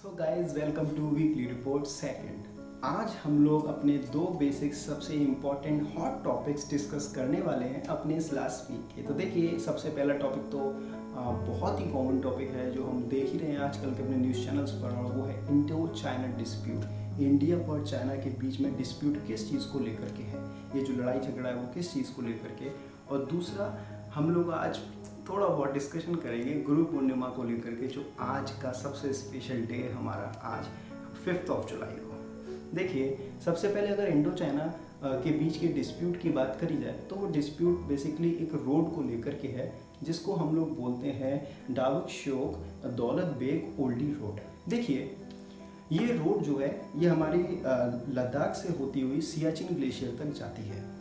So guys welcome to weekly report second. आज हम लोग अपने दो बेसिक सबसे इम्पॉर्टेंट हॉट टॉपिक्स डिस्कस करने वाले हैं अपने इस लास्ट वीक के। तो देखिए, सबसे पहला टॉपिक तो बहुत ही कॉमन टॉपिक है जो हम देख ही रहे हैं आजकल के अपने न्यूज़ चैनल्स पर, और वो है इंडो चाइना डिस्प्यूट। इंडिया और चाइना के बीच में डिस्प्यूट किस चीज़ को लेकर के है, ये जो लड़ाई झगड़ा है वो किस चीज़ को लेकर के। और दूसरा, हम लोग आज थोड़ा बहुत डिस्कशन करेंगे गुरु पूर्णिमा को लेकर के, जो आज का सबसे स्पेशल डे है हमारा, आज 5 जुलाई को। देखिए, सबसे पहले अगर इंडो चाइना के बीच के डिस्प्यूट की बात करी जाए तो वो डिस्प्यूट बेसिकली एक रोड को लेकर के है, जिसको हम लोग बोलते हैं डावुक श्योक दौलत बेग ओल्डी रोड। देखिए, ये रोड जो है ये हमारी लद्दाख से होती हुई सियाचिन ग्लेशियर तक जाती है।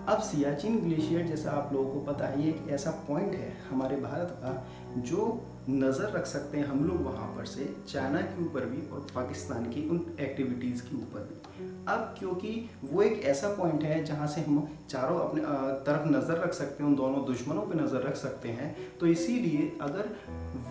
अब सियाचिन ग्लेशियर, जैसा आप लोगों को पता है, ये एक ऐसा पॉइंट है हमारे भारत का जो नज़र रख सकते हैं हम लोग वहाँ पर से चाइना के ऊपर भी और पाकिस्तान की उन एक्टिविटीज़ के ऊपर भी। अब क्योंकि वो एक ऐसा पॉइंट है जहाँ से हम चारों अपने तरफ नज़र रख सकते हैं, उन दोनों दुश्मनों पे नज़र रख सकते हैं, तो इसीलिए अगर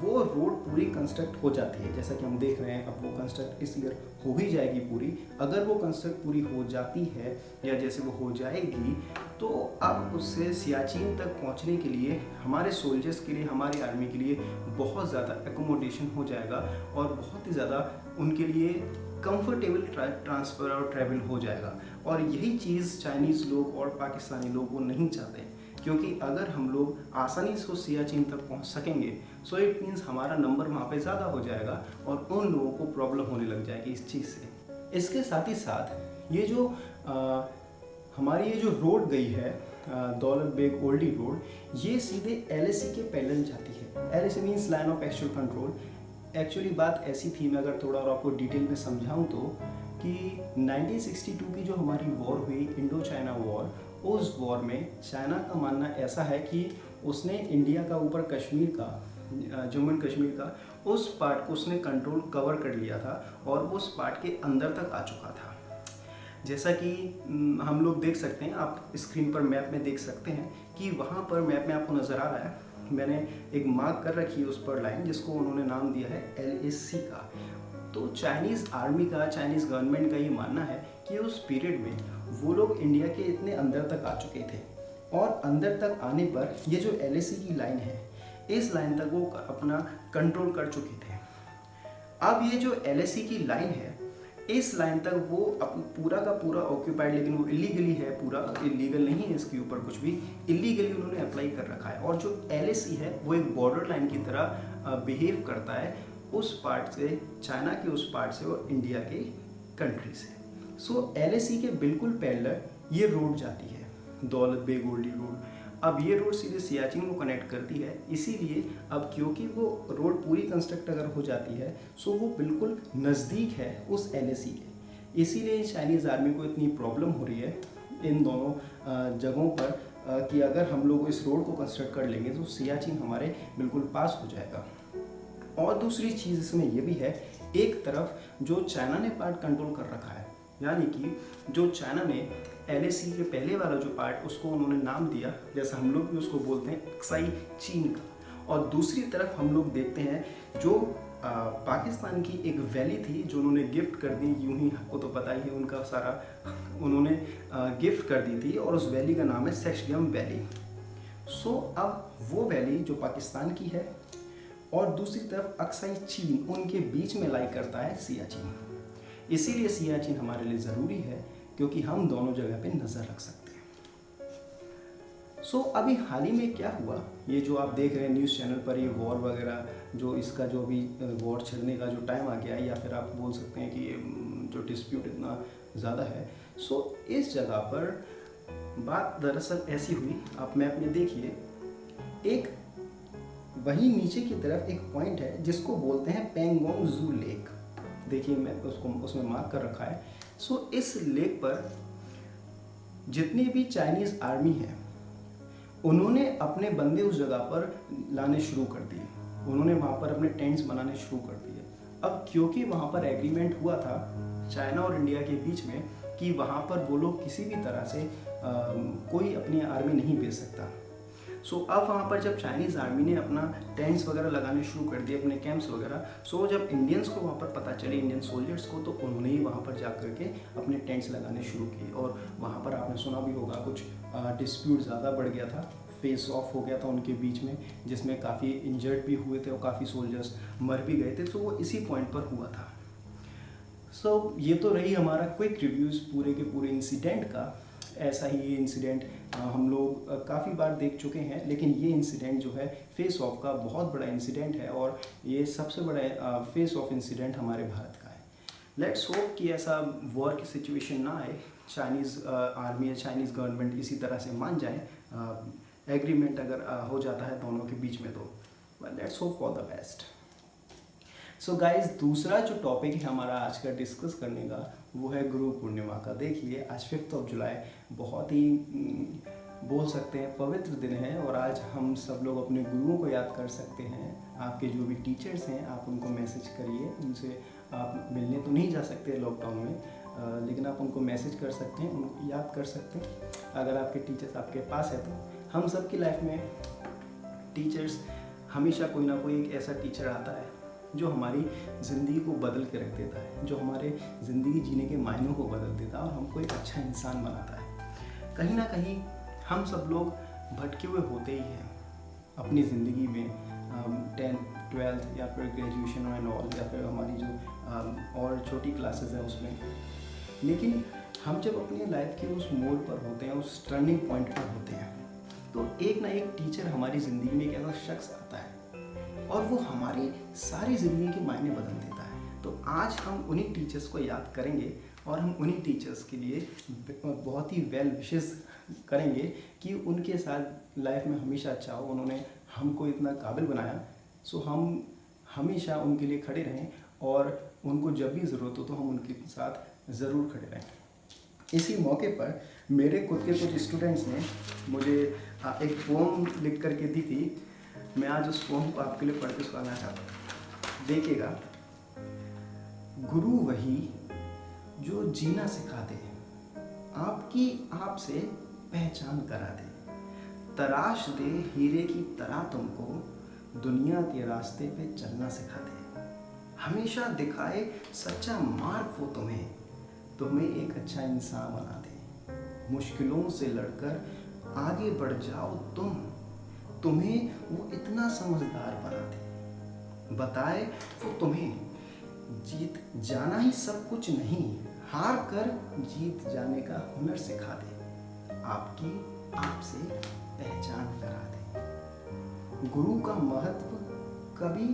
वो रोड पूरी कंस्ट्रक्ट हो जाती है, जैसा कि हम देख रहे हैं अब वो कंस्ट्रक्ट इस ईयर हो ही जाएगी पूरी। अगर वो कंस्ट्रक्ट पूरी हो जाती है या जैसे वो हो जाएगी, तो अब उससे सियाचिन तक पहुंचने के लिए हमारे सोल्जर्स के लिए, हमारी आर्मी के लिए बहुत ज़्यादा एकोमोडेशन हो जाएगा और बहुत ही ज़्यादा उनके लिए कंफर्टेबल ट्रांसफ़र और ट्रैवल हो जाएगा। और यही चीज़ चाइनीज़ लोग और पाकिस्तानी लोग वो नहीं चाहते, क्योंकि अगर हम लोग आसानी से सियाचिन तक पहुंच सकेंगे सो इट मीन्स हमारा नंबर वहाँ पे ज़्यादा हो जाएगा और उन लोगों को प्रॉब्लम होने लग जाएगी इस चीज़ से। इसके साथ ही साथ ये जो हमारी ये जो रोड गई है दौलत बेग ओल्डी रोड, ये सीधे LAC के पैरेलल जाती है। LAC means line of actual control. Actually बात ऐसी थी, मैं अगर थोड़ा और आपको डिटेल में समझाऊं तो, कि 1962 की जो हमारी वॉर हुई, इंडो चाइना वॉर, उस वॉर में चाइना का मानना ऐसा है कि उसने इंडिया का ऊपर कश्मीर का, जम्मू एंड कश्मीर का उस पार्ट को उसने कंट्रोल कवर कर लिया था और उस पार्ट के अंदर तक आ चुका था। जैसा कि हम लोग देख सकते हैं, आप स्क्रीन पर मैप में देख सकते हैं कि वहाँ पर मैप में आपको नज़र आ रहा है, मैंने एक मार्क कर रखी है उस पर लाइन, जिसको उन्होंने नाम दिया है LAC का। तो चाइनीज़ आर्मी का, चाइनीज़ गवर्नमेंट का ये मानना है कि उस पीरियड में वो लोग इंडिया के इतने अंदर तक आ चुके थे और अंदर तक आने पर ये जो LAC की लाइन है, इस लाइन तक वो अपना कंट्रोल कर चुके थे। अब ये जो LAC की लाइन है, इस लाइन तक वो पूरा का पूरा ऑक्यूपाइड, लेकिन वो इलीगली है, पूरा इलीगल नहीं है, इसके ऊपर कुछ भी इलीगली उन्होंने अप्लाई कर रखा है। और जो LAC है वो एक बॉर्डर लाइन की तरह बिहेव करता है उस पार्ट से, चाइना के उस पार्ट से और इंडिया के कंट्री से। सो LAC के बिल्कुल पैरेलल ये रोड जाती है, दौलत बेग ओल्डी रोड। अब ये रोड सीधे सियाचिन को कनेक्ट करती है, इसीलिए अब क्योंकि वो रोड पूरी कंस्ट्रक्ट अगर हो जाती है सो वो बिल्कुल नज़दीक है उस LAC के। इसीलिए चाइनीज़ आर्मी को इतनी प्रॉब्लम हो रही है इन दोनों जगहों पर कि अगर हम लोग इस रोड को कंस्ट्रक्ट कर लेंगे तो सियाचिन हमारे बिल्कुल पास हो जाएगा। और दूसरी चीज़ इसमें ये भी है, एक तरफ जो चाइना ने पार्ट कंट्रोल कर रखा है, यानी कि जो चाइना ने LAC के पहले वाला जो पार्ट, उसको उन्होंने नाम दिया, जैसा हम लोग भी उसको बोलते हैं अक्साई चीन का। और दूसरी तरफ हम लोग देखते हैं जो पाकिस्तान की एक वैली थी जो उन्होंने गिफ्ट कर दी, यूं ही आपको तो पता ही है उनका सारा, उन्होंने गिफ्ट कर दी थी और उस वैली का नाम है सेक्सगम वैली। सो अब वो वैली जो पाकिस्तान की है और दूसरी तरफ अक्साई चीन, उनके बीच में लाई करता है सियाचिन। इसीलिए सियाचिन हमारे लिए ज़रूरी है क्योंकि हम दोनों जगह पे नज़र रख सकते हैं। सो अभी हाल ही में क्या हुआ, ये जो आप देख रहे हैं न्यूज़ चैनल पर, ये वॉर वगैरह, जो इसका जो अभी वॉर छिड़ने का जो टाइम आ गया है, या फिर आप बोल सकते हैं कि ये जो डिस्प्यूट इतना ज़्यादा है। सो इस जगह पर बात दरअसल ऐसी हुई, आप मैप में देखिए, एक वहीं नीचे की तरफ एक पॉइंट है जिसको बोलते हैं पेंगोंग जू लेक। देखिए, मैं उसमें मार्क कर रखा है। सो इस लेक पर जितनी भी चाइनीज़ आर्मी है उन्होंने अपने बंदे उस जगह पर लाने शुरू कर दिए, उन्होंने वहाँ पर अपने टेंट्स बनाने शुरू कर दिए। अब क्योंकि वहाँ पर एग्रीमेंट हुआ था चाइना और इंडिया के बीच में कि वहाँ पर वो लोग किसी भी तरह से कोई अपनी आर्मी नहीं भेज सकता, सो अब वहाँ पर जब चाइनीज़ आर्मी ने अपना टेंट्स वगैरह लगाने शुरू कर दिए, अपने कैंप्स वगैरह, सो जब इंडियंस को वहाँ पर पता चले, इंडियन सोल्जर्स को, तो उन्होंने ही वहाँ पर जा करके अपने टेंट्स लगाने शुरू किए। और वहाँ पर आपने सुना भी होगा कुछ डिस्प्यूट ज़्यादा बढ़ गया था, फेस ऑफ हो गया था उनके बीच में, जिसमें काफ़ी इंजर्ड भी हुए थे और काफ़ी सोल्जर्स मर भी गए थे। तो वो इसी पॉइंट पर हुआ था। सो ये तो रही हमारा क्विक रिव्यूज़ पूरे के पूरे इंसिडेंट का। ऐसा ही ये इंसिडेंट हम लोग काफ़ी बार देख चुके हैं, लेकिन ये इंसिडेंट जो है फेस ऑफ का बहुत बड़ा इंसिडेंट है और ये सबसे बड़ा फेस ऑफ इंसिडेंट हमारे भारत का है। लेट्स होप कि ऐसा वॉर की सिचुएशन ना आए, चाइनीज़ आर्मी या चाइनीज़ गवर्नमेंट इसी तरह से मान जाए, एग्रीमेंट अगर हो जाता है दोनों के बीच में, तो let's hope for the best. So guys, दूसरा जो टॉपिक है हमारा आज का डिस्कस करने का, वो है गुरु पूर्णिमा का। देखिए आज 5 जुलाई बहुत ही बोल सकते हैं पवित्र दिन है, और आज हम सब लोग अपने गुरुओं को याद कर सकते हैं। आपके जो भी टीचर्स हैं, आप उनको मैसेज करिए, उनसे आप मिलने तो नहीं जा सकते लॉकडाउन में, लेकिन आप उनको मैसेज कर सकते हैं, उनको याद कर सकते हैं। अगर आपके टीचर्स आपके पास है तो हम सब की लाइफ में टीचर्स हमेशा कोई ना कोई एक ऐसा टीचर आता है जो हमारी ज़िंदगी को बदल के रख देता है, जो हमारे ज़िंदगी जीने के मायनों को बदल देता है और हमको एक अच्छा इंसान बनाता है। कहीं ना कहीं हम सब लोग भटके हुए होते ही हैं अपनी ज़िंदगी में, 10th 12th या फिर ग्रेजुएशन एंड ऑल, या फिर हमारी जो और छोटी क्लासेस हैं उसमें। लेकिन हम जब अपनी लाइफ के उस मोड़ पर होते हैं, उस टर्निंग पॉइंट पर होते हैं, तो एक ना एक टीचर हमारी ज़िंदगी में एक ऐसा शख्स आता है और वो हमारी सारी ज़िंदगी के मायने बदल देता है। तो आज हम उन्हीं टीचर्स को याद करेंगे और हम उन्हीं टीचर्स के लिए बहुत ही वेल विशेस करेंगे कि उनके साथ लाइफ में हमेशा अच्छा हो। उन्होंने हमको इतना काबिल बनाया, सो हम हमेशा उनके लिए खड़े रहें और उनको जब भी ज़रूरत हो तो हम उनके साथ ज़रूर खड़े रहें। इसी मौके पर मेरे खुद के कुछ स्टूडेंट्स ने मुझे एक पोम लिख करके दी थी। मैं आज उस पोम को आपके लिए पढ़ के सुनाना चाहता हूँ। देखिएगा, गुरु वही जो जीना सिखा दे, आपकी आप से पहचान करा दे, तराश दे हीरे की तरह तुमको, दुनिया के रास्ते पे चलना सिखा दे, हमेशा दिखाए सच्चा मार्ग वो तुम्हें, तुम्हें एक अच्छा इंसान बना दे, मुश्किलों से लड़कर आगे बढ़ जाओ तुम्हें वो इतना समझदार बना दे, बताए वो तुम्हें जीत जाना ही सब कुछ नहीं, हार कर जीत जाने का हुनर सिखा दे, आपकी आपसे पहचान करा दे। गुरु का महत्व कभी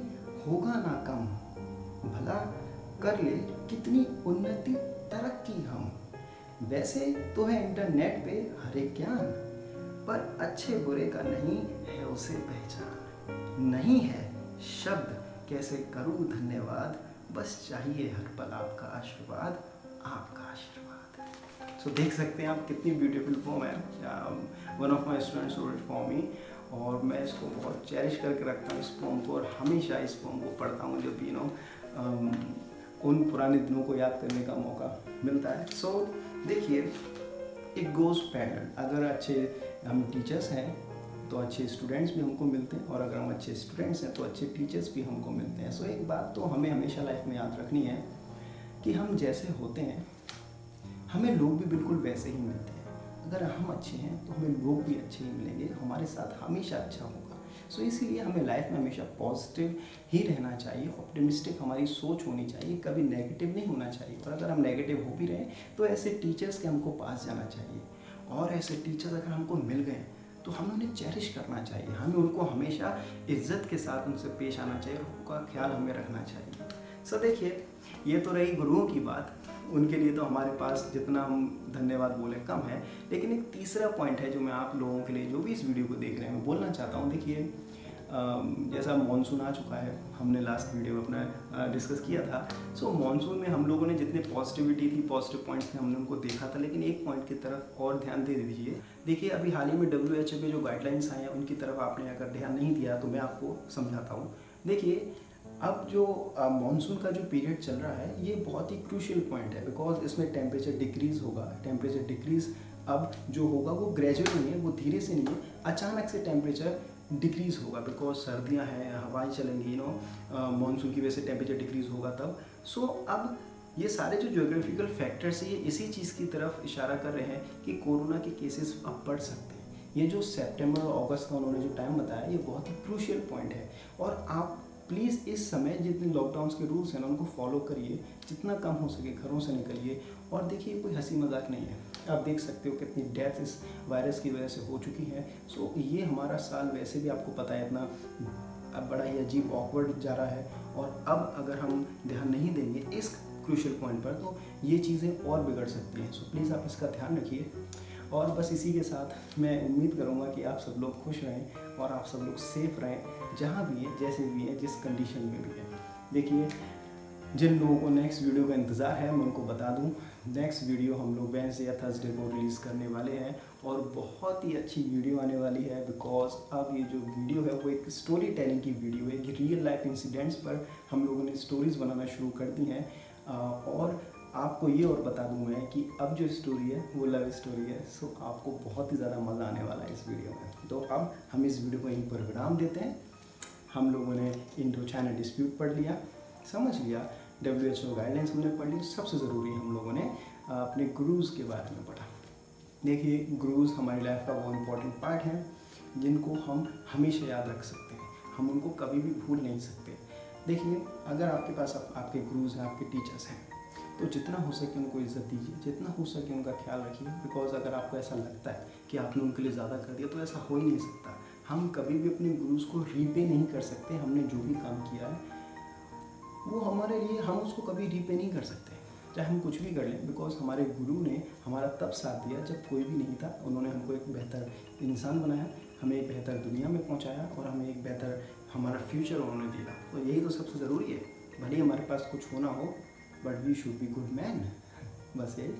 होगा ना कम, भला कर ले कितनी उन्नति तरक्की हम, वैसे तो है इंटरनेट पे हर एक ज्ञान, पर अच्छे बुरे का नहीं है उसे पहचान, नहीं है शब्द कैसे करूँ धन्यवाद, बस चाहिए हर पल आपका आशीर्वाद, आपका आशीर्वाद। सो देख सकते हैं आप कितनी ब्यूटीफुल पोम है। One of my students wrote it for me, और मैं इसको बहुत चेरिश करके रखता हूँ इस पोम को, और हमेशा इस पोम को पढ़ता हूँ जब भी उन पुराने दिनों को याद करने का मौका मिलता है। सो देखिए, इट गोज़ पैरेलल। अगर अच्छे हम टीचर्स हैं तो अच्छे स्टूडेंट्स भी हमको मिलते हैं, और अगर हम अच्छे स्टूडेंट्स हैं तो अच्छे टीचर्स भी हमको मिलते हैं। सो एक बात तो हमें हमेशा लाइफ में याद रखनी है कि हम जैसे होते हैं हमें लोग भी बिल्कुल वैसे ही मिलते हैं। अगर हम अच्छे हैं तो हमें लोग भी अच्छे ही मिलेंगे, हमारे साथ हमेशा अच्छा होगा। सो इसीलिए हमें लाइफ में हमेशा पॉजिटिव ही रहना चाहिए, ऑप्टिमिस्टिक हमारी सोच होनी चाहिए, कभी नेगेटिव नहीं होना चाहिए। और अगर हम नेगेटिव हो भी रहे हैं तो ऐसे टीचर्स के हमको पास जाना चाहिए, और ऐसे टीचर्स अगर हमको मिल गए तो हमें उन्हें चेरिश करना चाहिए, हमें उनको हमेशा इज्जत के साथ उनसे पेश आना चाहिए और उनका ख्याल हमें रखना चाहिए। सो देखिए, ये तो रही गुरुओं की बात, उनके लिए तो हमारे पास जितना हम धन्यवाद बोले कम है। लेकिन एक तीसरा पॉइंट है जो मैं आप लोगों के लिए जो भी इस वीडियो को देख रहे हैं मैं बोलना चाहता हूँ। देखिए, जैसा मॉनसून आ चुका है, हमने लास्ट वीडियो में अपना डिस्कस किया था। सो मॉनसून में हम लोगों ने जितने पॉजिटिविटी थी, पॉजिटिव पॉइंट्स थे, हमने उनको देखा था। लेकिन एक पॉइंट की तरफ और ध्यान दे दीजिए। देखिए, अभी हाल ही में WHO के जो गाइडलाइंस आए हैं उनकी तरफ आपने अगर ध्यान नहीं दिया तो मैं आपको समझाता हूँ। देखिए, अब जो मॉनसून का जो पीरियड चल रहा है ये बहुत ही क्रूशियल पॉइंट है, बिकॉज इसमें टेम्परेचर डिक्रीज़ होगा। टेम्परेचर डिक्रीज़ अब जो होगा वो ग्रेजुअल नहीं है, वो धीरे से नहीं है, अचानक से टेम्परेचर डिक्रीज़ होगा बिकॉज सर्दियाँ हैं, हवाएं चलेंगी, मानसून की वजह से टेम्परेचर डिक्रीज़ होगा तब। सो अब ये सारे जो ज्योग्राफिकल फैक्टर्स हैं ये इसी चीज़ की तरफ इशारा कर रहे हैं कि कोरोना के केसेस अब बढ़ सकते हैं। ये जो सितंबर और अगस्त का उन्होंने जो टाइम बताया ये बहुत ही क्रूशियल पॉइंट है, और आप प्लीज़ इस समय जितने लॉकडाउन के रूल्स हैं ना उनको फॉलो करिए, जितना कम हो सके घरों से निकलिए। और देखिए कोई हंसी मजाक नहीं है, आप देख सकते हो कितनी डेथ इस वायरस की वजह से हो चुकी है। सो ये हमारा साल वैसे भी आपको पता है इतना अब बड़ा ही अजीब ऑकवर्ड जा रहा है, और अब अगर हम ध्यान नहीं देंगे इस क्रूशियल पॉइंट पर तो ये चीज़ें और बिगड़ सकती हैं। सो प्लीज़ आप इसका ध्यान रखिए। और बस इसी के साथ मैं उम्मीद करूँगा कि आप सब लोग खुश रहें और आप सब लोग सेफ रहें, जहाँ भी है, जैसे भी है, जिस कंडीशन में भी है। देखिए जिन लोगों को नेक्स्ट वीडियो का इंतज़ार है मैं उनको बता दूं, नेक्स्ट वीडियो हम लोग वेडनेसडे या थर्सडे को रिलीज़ करने वाले हैं, और बहुत ही अच्छी वीडियो आने वाली है बिकॉज अब ये जो वीडियो है वो एक स्टोरी टेलिंग की वीडियो है। ये रियल लाइफ इंसिडेंट्स पर हम लोगों ने स्टोरीज़ बनाना शुरू कर दी हैं। और आपको ये और बता दूं मैं कि अब जो स्टोरी है वो लव स्टोरी है। सो आपको बहुत ही ज़्यादा मज़ा आने वाला है इस वीडियो में। तो अब हम इस वीडियो को यहीं पर विराम देते हैं। हम लोगों ने इंडो चाइना डिस्प्यूट पढ़ लिया, समझ लिया, WHO गाइडलाइंस हमने पढ़ ली, सबसे ज़रूरी हम लोगों ने अपने गुरुज़ के बारे में पढ़ा। देखिए गुरुज़ हमारी लाइफ का वो इम्पोर्टेंट पार्ट है जिनको हम हमेशा याद रख सकते हैं, हम उनको कभी भी भूल नहीं सकते। देखिए अगर आपके पास आपके गुरुज़ हैं, आपके टीचर्स हैं, तो जितना हो सके उनको इज़्ज़त दीजिए, जितना हो सके उनका ख्याल रखिए। बिकॉज अगर आपको ऐसा लगता है कि आपने उनके लिए ज़्यादा कर दिया तो ऐसा हो ही नहीं सकता। हम कभी भी अपने गुरुज़ को रीपे नहीं कर सकते। हमने जो भी काम किया है वो हमारे लिए, हम उसको कभी रीपे नहीं कर सकते, चाहे हम कुछ भी कर लें। बिकॉज हमारे गुरु ने हमारा तब साथ दिया जब कोई भी नहीं था। उन्होंने हमको एक बेहतर इंसान बनाया, हमें एक बेहतर दुनिया में पहुंचाया, और हमें एक बेहतर हमारा फ्यूचर उन्होंने दिया। तो यही तो सबसे ज़रूरी है। भले हमारे पास कुछ होना हो, but we should be good man. बस यही।